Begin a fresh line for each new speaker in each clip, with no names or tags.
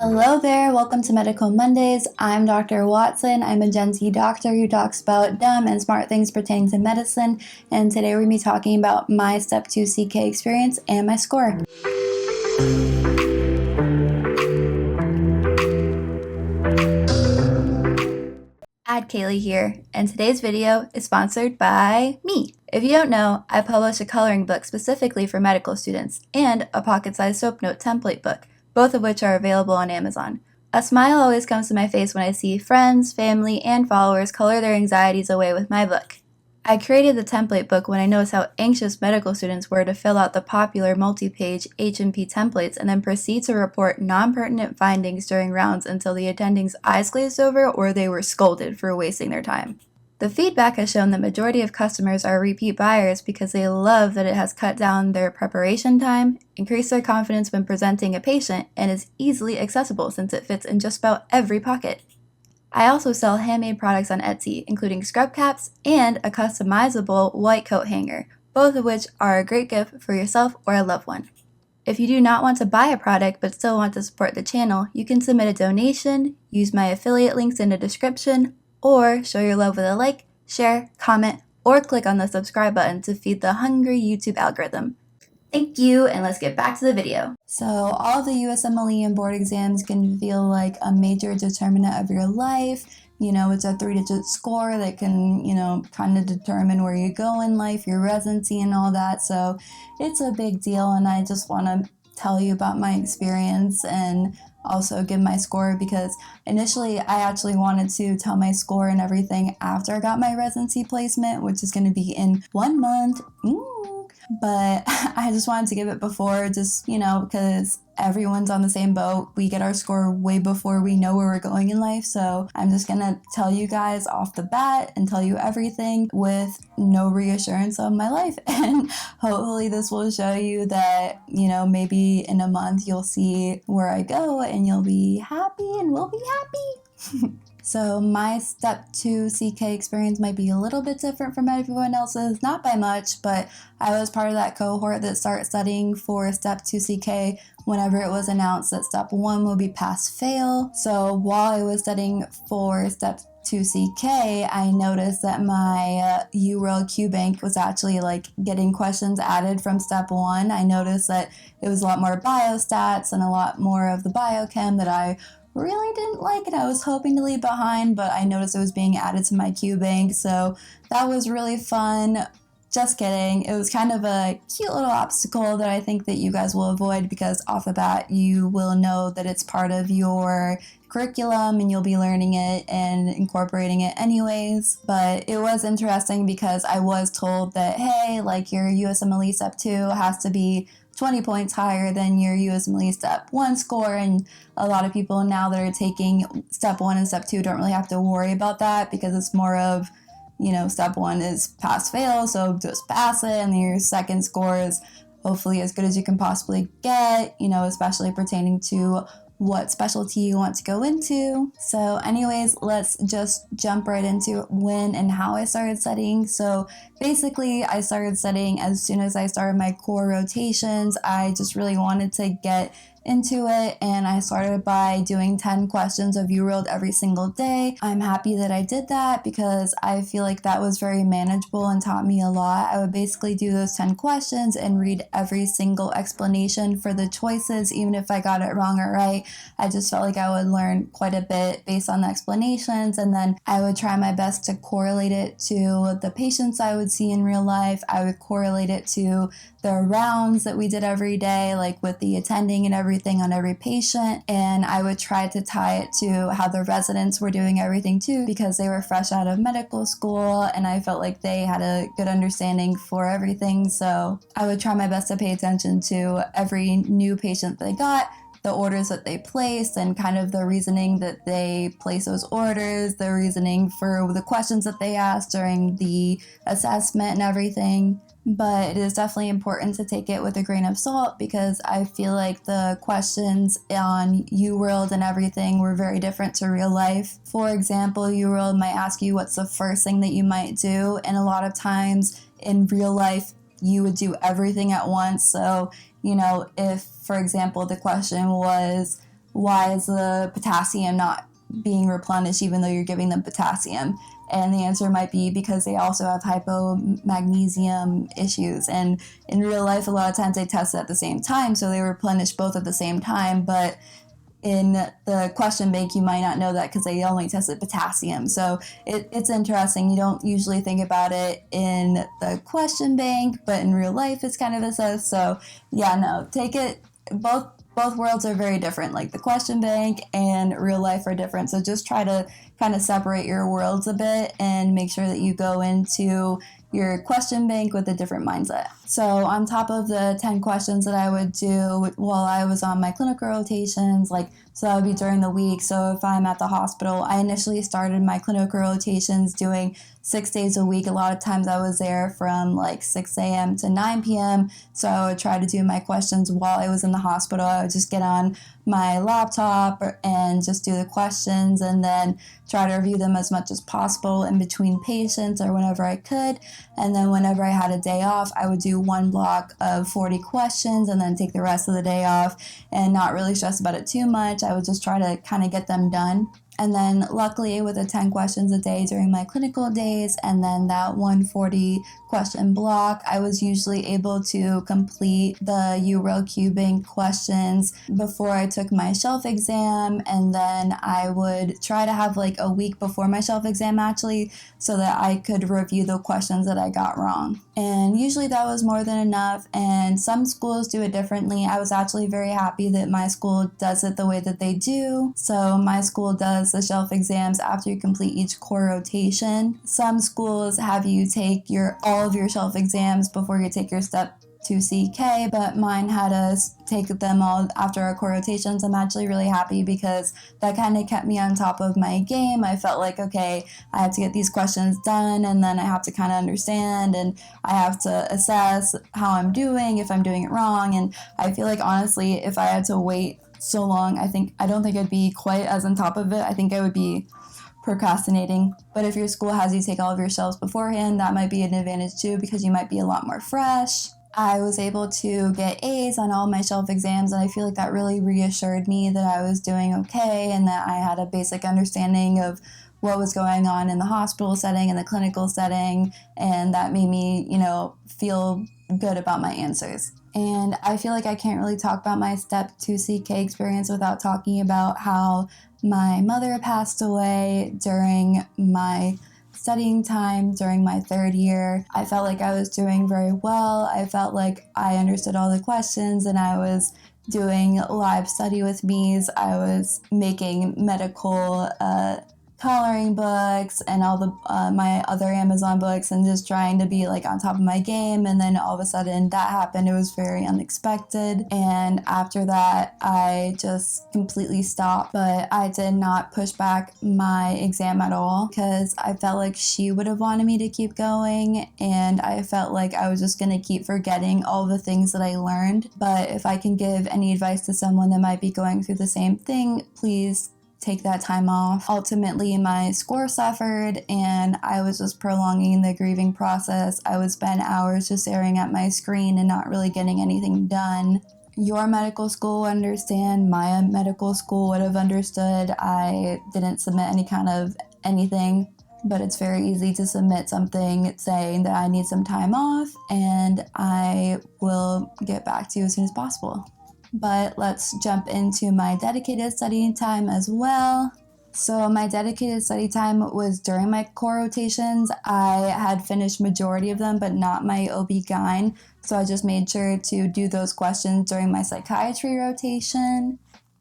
Hello there, welcome to Medical Mondays. I'm Dr. Watson. I'm a Gen Z doctor who talks about dumb and smart things pertaining to medicine, and today we're going to be talking about my Step 2 CK experience and my score. Kaylee here, and today's video is sponsored by me. If you don't know, I published a coloring book specifically for medical students and a pocket-sized soap note template book, both of which are available on Amazon. A smile always comes to my face when I see friends, family, and followers color their anxieties away with my book. I created the template book when I noticed how anxious medical students were to fill out the popular multi-page H&P templates and then proceed to report non-pertinent findings during rounds until the attending's eyes glazed over or they were scolded for wasting their time. The feedback has shown the majority of customers are repeat buyers because they love that it has cut down their preparation time, increased their confidence when presenting a patient, and is easily accessible since it fits in just about every pocket. I also sell handmade products on Etsy, including scrub caps and a customizable white coat hanger, both of which are a great gift for yourself or a loved one. If you do not want to buy a product but still want to support the channel, you can submit a donation, use my affiliate links in the description, or show your love with a like, share, comment, or click on the subscribe button to feed the hungry YouTube algorithm. Thank you, and let's get back to the video. So all the USMLE and board exams can feel like a major determinant of your life. You know, it's a 3-digit score that can, kind of determine where you go in life, your residency and all that. So it's a big deal, and I just want to tell you about my experience and also give my score, because initially I actually wanted to tell my score and everything after I got my residency placement, which is going to be in 1 month. But I just wanted to give it before, just, because everyone's on the same boat. We get our score way before we know where we're going in life. So I'm just going to tell you guys off the bat and tell you everything with no reassurance of my life. And hopefully this will show you that, maybe in a month you'll see where I go and you'll be happy and we'll be happy. So my Step 2 CK experience might be a little bit different from everyone else's, not by much, but I was part of that cohort that started studying for Step 2 CK whenever it was announced that Step 1 would be pass-fail. So while I was studying for Step 2 CK, I noticed that my UWorld Q Bank was actually getting questions added from Step 1. I noticed that it was a lot more biostats and a lot more of the biochem that I really didn't like, and I was hoping to leave behind, but I noticed it was being added to my Q Bank, so that was really fun. Just kidding. It was kind of a cute little obstacle that I think that you guys will avoid, because off the bat you will know that it's part of your curriculum and you'll be learning it and incorporating it anyways. But it was interesting because I was told that, hey, your USMLE Step 2 has to be 20 points higher than your USMLE Step 1 score, and a lot of people now that are taking Step 1 and Step 2 don't really have to worry about that, because it's more of, Step 1 is pass-fail, so just pass it, and your second score is hopefully as good as you can possibly get, especially pertaining to what specialty you want to go into. So anyways, let's just jump right into when and how I started studying. So basically, I started studying as soon as I started my core rotations. I just really wanted to get into it, and I started by doing 10 questions of UWorld every single day. I'm happy that I did that because I feel like that was very manageable and taught me a lot. I would basically do those 10 questions and read every single explanation for the choices, even if I got it wrong or right. I just felt like I would learn quite a bit based on the explanations, and then I would try my best to correlate it to the patients I would see in real life. I would correlate it to the rounds that we did every day, with the attending and everything on every patient, and I would try to tie it to how the residents were doing everything too, because they were fresh out of medical school and I felt like they had a good understanding for everything. So I would try my best to pay attention to every new patient they got, the orders that they placed, and kind of the reasoning that they placed those orders, the reasoning for the questions that they asked during the assessment and everything. But it is definitely important to take it with a grain of salt, because I feel like the questions on UWorld and everything were very different to real life. For example, UWorld might ask you what's the first thing that you might do, and a lot of times in real life you would do everything at once. So, if, for example, the question was, why is the potassium not being replenished even though you're giving them potassium? And the answer might be because they also have hypomagnesium issues. And in real life, a lot of times they test it at the same time, so they replenish both at the same time. But in the question bank, you might not know that because they only tested potassium. So it's interesting. You don't usually think about it in the question bank, but in real life, it's kind of assessed. So yeah, no, take it. Both worlds are very different. Like the question bank and real life are different. So just try to kind of separate your worlds a bit and make sure that you go into your question bank with a different mindset. So on top of the 10 questions that I would do while I was on my clinical rotations, so that would be during the week. So if I'm at the hospital, I initially started my clinical rotations doing 6 days a week. A lot of times I was there from 6 a.m. to 9 p.m. So I would try to do my questions while I was in the hospital. I would just get on my laptop and just do the questions and then try to review them as much as possible in between patients or whenever I could. And then whenever I had a day off, I would do one block of 40 questions and then take the rest of the day off and not really stress about it too much. I would just try to kind of get them done. And then luckily with the 10 questions a day during my clinical days and then that 140 question block, I was usually able to complete the URL Cubing questions before I took my shelf exam. And then I would try to have a week before my shelf exam actually, so that I could review the questions that I got wrong. And usually that was more than enough. And some schools do it differently. I was actually very happy that my school does it the way that they do. So my school does the shelf exams after you complete each core rotation. Some schools have you take all of your shelf exams before you take your step 2 CK, but mine had us take them all after our core rotations. I'm actually really happy because that kind of kept me on top of my game. I felt like, okay, I have to get these questions done and then I have to kind of understand and I have to assess how I'm doing, if I'm doing it wrong. And I feel like honestly, if I had to wait so long, I don't think I'd be quite as on top of it. I think I would be procrastinating. But if your school has you take all of your shelves beforehand, that might be an advantage too because you might be a lot more fresh. I was able to get A's on all my shelf exams, and I feel like that really reassured me that I was doing okay and that I had a basic understanding of what was going on in the hospital setting and the clinical setting, and that made me, feel good about my answers. And I feel like I can't really talk about my Step 2 CK experience without talking about how my mother passed away during my studying time during my 3rd year. I felt like I was doing very well. I felt like I understood all the questions and I was doing live study with me's. I was making medical coloring books and all the my other Amazon books and just trying to be on top of my game. And then all of a sudden that happened. It was very unexpected. And after that, I just completely stopped. But I did not push back my exam at all because I felt like she would have wanted me to keep going. And I felt like I was just going to keep forgetting all the things that I learned. But if I can give any advice to someone that might be going through the same thing, please take that time off. Ultimately, my score suffered and I was just prolonging the grieving process. I would spend hours just staring at my screen and not really getting anything done. Your medical school would understand. My medical school would have understood. I didn't submit any kind of anything, but it's very easy to submit something saying that I need some time off and I will get back to you as soon as possible. But let's jump into my dedicated studying time as well. So my dedicated study time was during my core rotations. I had finished majority of them, but not my OB-GYN. So I just made sure to do those questions during my psychiatry rotation.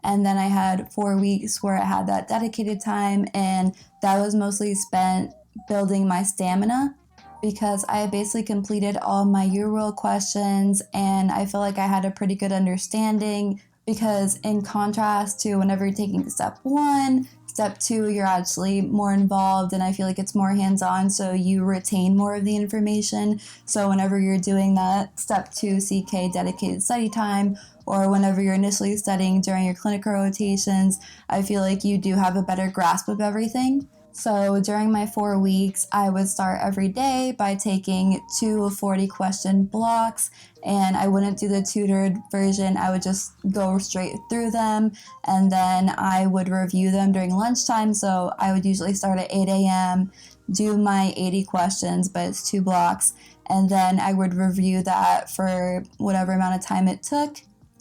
And then I had 4 weeks where I had that dedicated time, and that was mostly spent building my stamina because I basically completed all of my URL questions and I feel like I had a pretty good understanding because in contrast to whenever you're taking step 1, step 2, you're actually more involved and I feel like it's more hands-on, so you retain more of the information. So whenever you're doing that step 2 CK dedicated study time or whenever you're initially studying during your clinical rotations, I feel like you do have a better grasp of everything. So during my 4 weeks, I would start every day by taking 2 40-question blocks, and I wouldn't do the tutored version. I would just go straight through them, and then I would review them during lunchtime. So I would usually start at 8 a.m., do my 80 questions, but it's 2 blocks, and then I would review that for whatever amount of time it took,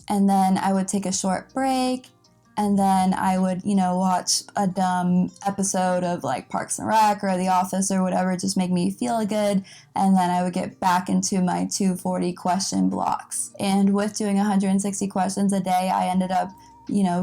and then I would take a short break. And then I would, watch a dumb episode of like Parks and Rec or The Office or whatever, just make me feel good. And then I would get back into my 240 question blocks. And with doing 160 questions a day, I ended up,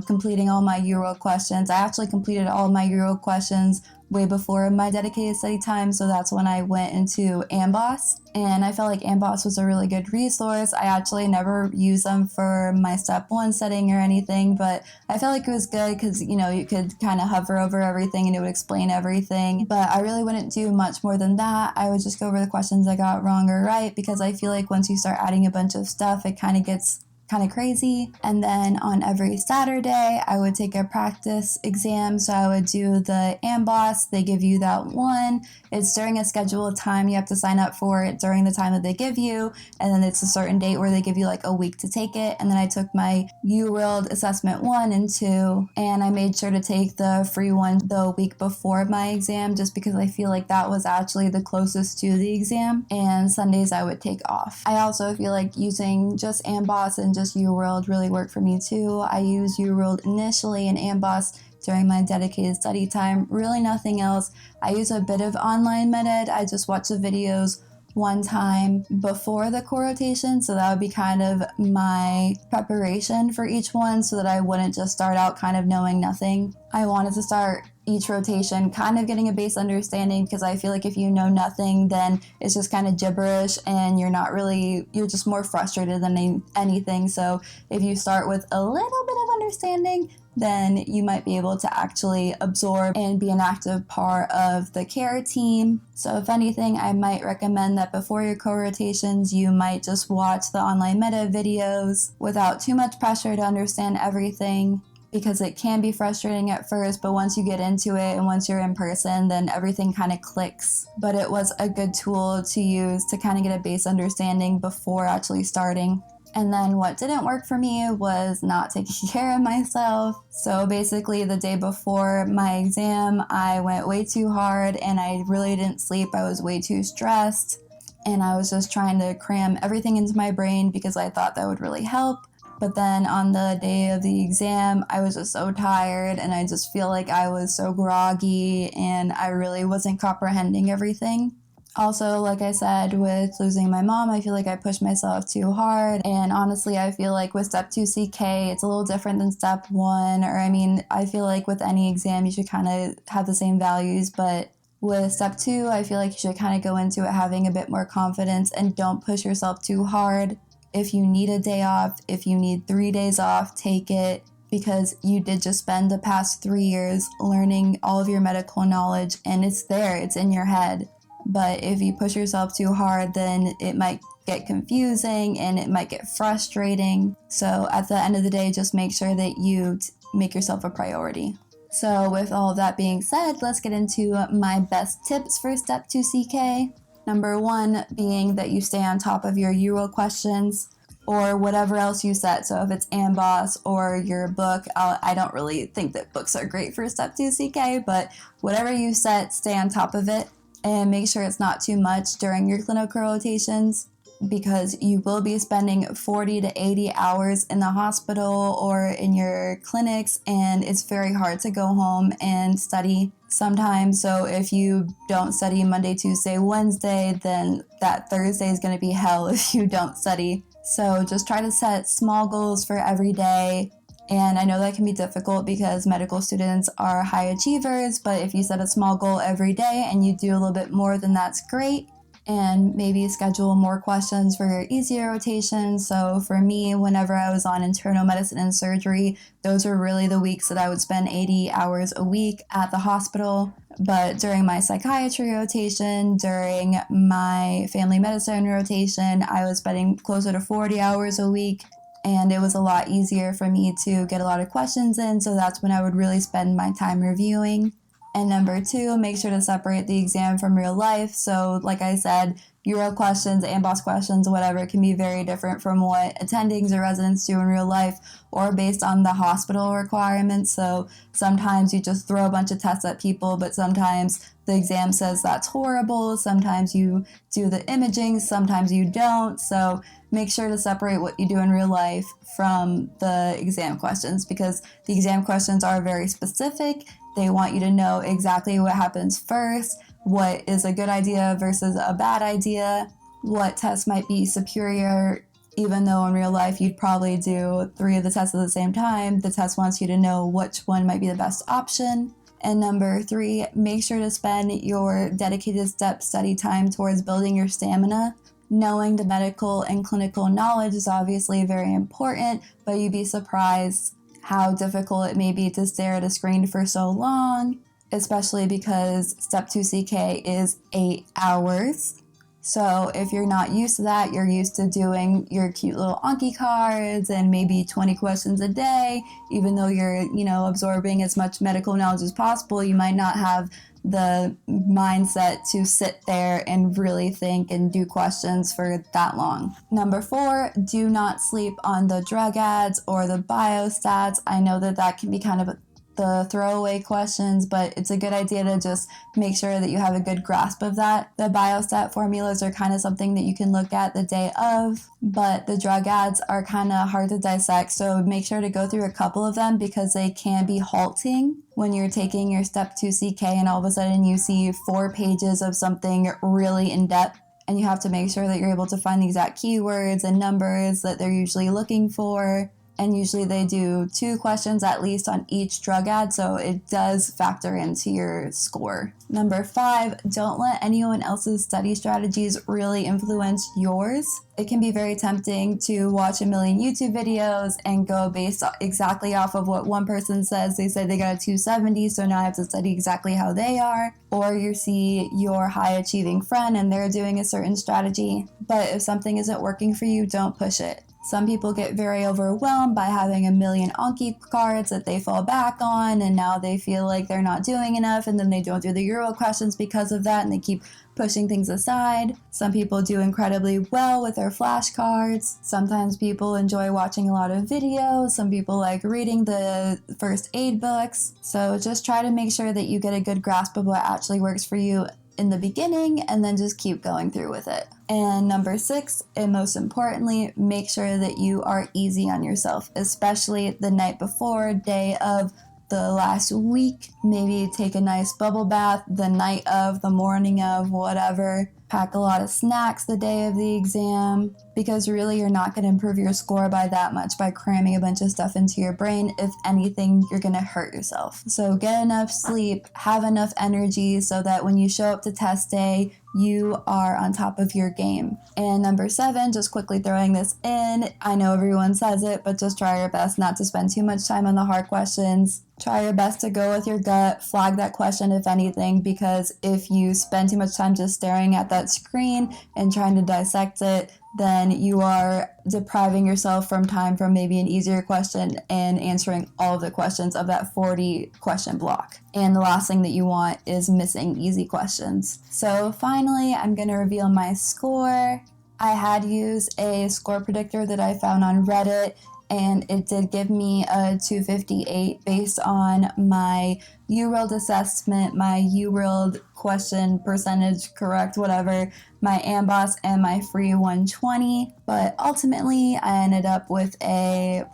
completing all my Euro questions. I actually completed all my Euro questions way before my dedicated study time, so that's when I went into AMBOSS, and I felt like AMBOSS was a really good resource. I actually never used them for my step 1 setting or anything, but I felt like it was good because, you could kind of hover over everything and it would explain everything, but I really wouldn't do much more than that. I would just go over the questions I got wrong or right, because I feel like once you start adding a bunch of stuff, it kind of gets kind of crazy. And then on every Saturday, I would take a practice exam. So I would do the AMBOSS. They give you that one. It's during a scheduled time. You have to sign up for it during the time that they give you. And then it's a certain date where they give you like a week to take it. And then I took my UWorld Assessment 1 and 2. And I made sure to take the free one the week before my exam, just because I feel like that was actually the closest to the exam. And Sundays I would take off. I also feel like using just AMBOSS and just UWorld really worked for me too. I used UWorld initially and AMBOSS during my dedicated study time, really nothing else. I use a bit of online med-ed. I just watch the videos one time before the core rotation, so that would be kind of my preparation for each one, so that I wouldn't just start out kind of knowing nothing. I wanted to start each rotation kind of getting a base understanding, because I feel like if you know nothing, then it's just kind of gibberish and you're just more frustrated than anything. So if you start with a little bit of understanding, then you might be able to actually absorb and be an active part of the care team. So if anything, I might recommend that before your co-rotations, you might just watch the online meta videos without too much pressure to understand everything, because it can be frustrating at first, but once you get into it and once you're in person, then everything kind of clicks. But it was a good tool to use to kind of get a base understanding before actually starting. And then what didn't work for me was not taking care of myself. So basically the day before my exam, I went way too hard and I really didn't sleep. I was way too stressed and I was just trying to cram everything into my brain because I thought that would really help. But then on the day of the exam, I was just so tired and I just feel like I was so groggy and I really wasn't comprehending everything. Also, like I said, with losing my mom, I feel like I pushed myself too hard. And honestly, I feel like with Step 2 CK, it's a little different than Step 1. I feel like with any exam, you should kind of have the same values. But with Step 2, I feel like you should kind of go into it having a bit more confidence and don't push yourself too hard. If you need a day off, if you need 3 days off, take it, because you did just spend the past 3 years learning all of your medical knowledge and it's there, it's in your head. But if you push yourself too hard, then it might get confusing and it might get frustrating. So at the end of the day, just make sure that you make yourself a priority. So with all of that being said, let's get into my best tips for Step 2 CK. Number 1 being that you stay on top of your Euro questions or whatever else you set. So if it's AMBOSS or your book, I don't really think that books are great for Step 2 CK, but whatever you set, stay on top of it. And make sure it's not too much during your clinical rotations, because you will be spending 40 to 80 hours in the hospital or in your clinics, and it's very hard to go home and study sometimes. So if you don't study Monday, Tuesday, Wednesday, then that Thursday is going to be hell if you don't study. So just try to set small goals for every day. And I know that can be difficult because medical students are high achievers, but if you set a small goal every day and you do a little bit more, then that's great. And maybe schedule more questions for your easier rotations. So for me, whenever I was on internal medicine and surgery, those were really the weeks that I would spend 80 hours a week at the hospital. But during my psychiatry rotation, during my family medicine rotation, I was spending closer to 40 hours a week. And it was a lot easier for me to get a lot of questions in, so that's when I would really spend my time reviewing. And number 2, make sure to separate the exam from real life. So like I said, Euro questions, AMBOSS questions, whatever, can be very different from what attendings or residents do in real life or based on the hospital requirements. So sometimes you just throw a bunch of tests at people, but sometimes the exam says that's horrible. Sometimes you do the imaging, sometimes you don't. So make sure to separate what you do in real life from the exam questions, because the exam questions are very specific. They want you to know exactly what happens first, what is a good idea versus a bad idea, what test might be superior, even though in real life you'd probably do 3 of the tests at the same time. The test wants you to know which one might be the best option. And number 3, make sure to spend your dedicated step study time towards building your stamina. Knowing the medical and clinical knowledge is obviously very important, but you'd be surprised how difficult it may be to stare at a screen for so long, especially because Step 2 CK is 8 hours. So if you're not used to that, you're used to doing your cute little Anki cards and maybe 20 questions a day, even though you're, absorbing as much medical knowledge as possible, you might not have the mindset to sit there and really think and do questions for that long. Number 4, do not sleep on the drug ads or the biostats. I know that can be kind of the throwaway questions, but it's a good idea to just make sure that you have a good grasp of that. The biostat formulas are kind of something that you can look at the day of, but the drug ads are kind of hard to dissect, so make sure to go through a couple of them because they can be halting when you're taking your Step 2 CK and all of a sudden you see 4 pages of something really in-depth, and you have to make sure that you're able to find the exact keywords and numbers that they're usually looking for. And usually they do 2 questions at least on each drug ad, so it does factor into your score. Number 5, don't let anyone else's study strategies really influence yours. It can be very tempting to watch a million YouTube videos and go based exactly off of what one person says. They say they got a 270, so now I have to study exactly how they are. Or you see your high achieving friend and they're doing a certain strategy. But if something isn't working for you, don't push it. Some people get very overwhelmed by having a million Anki cards that they fall back on, and now they feel like they're not doing enough, and then they don't do the Euro questions because of that, and they keep pushing things aside. Some people do incredibly well with their flashcards. Sometimes people enjoy watching a lot of videos. Some people like reading the first aid books. So just try to make sure that you get a good grasp of what actually works for you in the beginning, and then just keep going through with it. And number 6, and most importantly, make sure that you are easy on yourself, especially the night before, day of, the last week. Maybe take a nice bubble bath the night of, the morning of, whatever. Pack a lot of snacks the day of the exam, because really you're not going to improve your score by that much by cramming a bunch of stuff into your brain. If anything, you're going to hurt yourself. So get enough sleep, have enough energy so that when you show up to test day, you are on top of your game. And number 7, just quickly throwing this in, I know everyone says it, but just try your best not to spend too much time on the hard questions. Try your best to go with your gut, flag that question if anything, because if you spend too much time just staring at that screen and trying to dissect it, then you are depriving yourself from time from maybe an easier question and answering all of the questions of that 40 question block. And the last thing that you want is missing easy questions. So finally, I'm going to reveal my score. I had used a score predictor that I found on Reddit, and it did give me a 258 based on my UWorld assessment, my UWorld question percentage correct, whatever, my AMBOSS, and my free 120. But ultimately, I ended up with a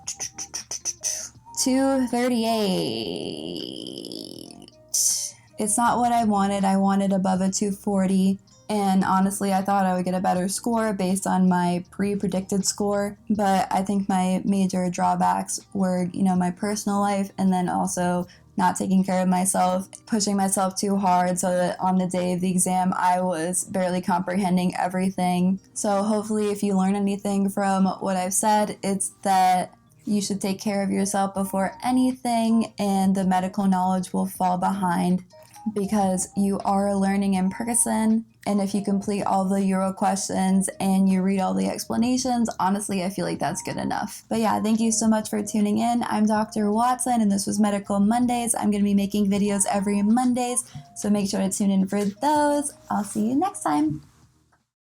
238. It's not what I wanted. I wanted above a 240. And honestly, I thought I would get a better score based on my pre-predicted score. But I think my major drawbacks were, my personal life, and then also not taking care of myself, pushing myself too hard so that on the day of the exam, I was barely comprehending everything. So hopefully if you learn anything from what I've said, it's that you should take care of yourself before anything, and the medical knowledge will fall behind because you are learning in person. And if you complete all the Euro questions and you read all the explanations, honestly, I feel like that's good enough. But yeah, thank you so much for tuning in. I'm Dr. Watson, and this was Medical Mondays. I'm going to be making videos every Mondays, so make sure to tune in for those. I'll see you next time.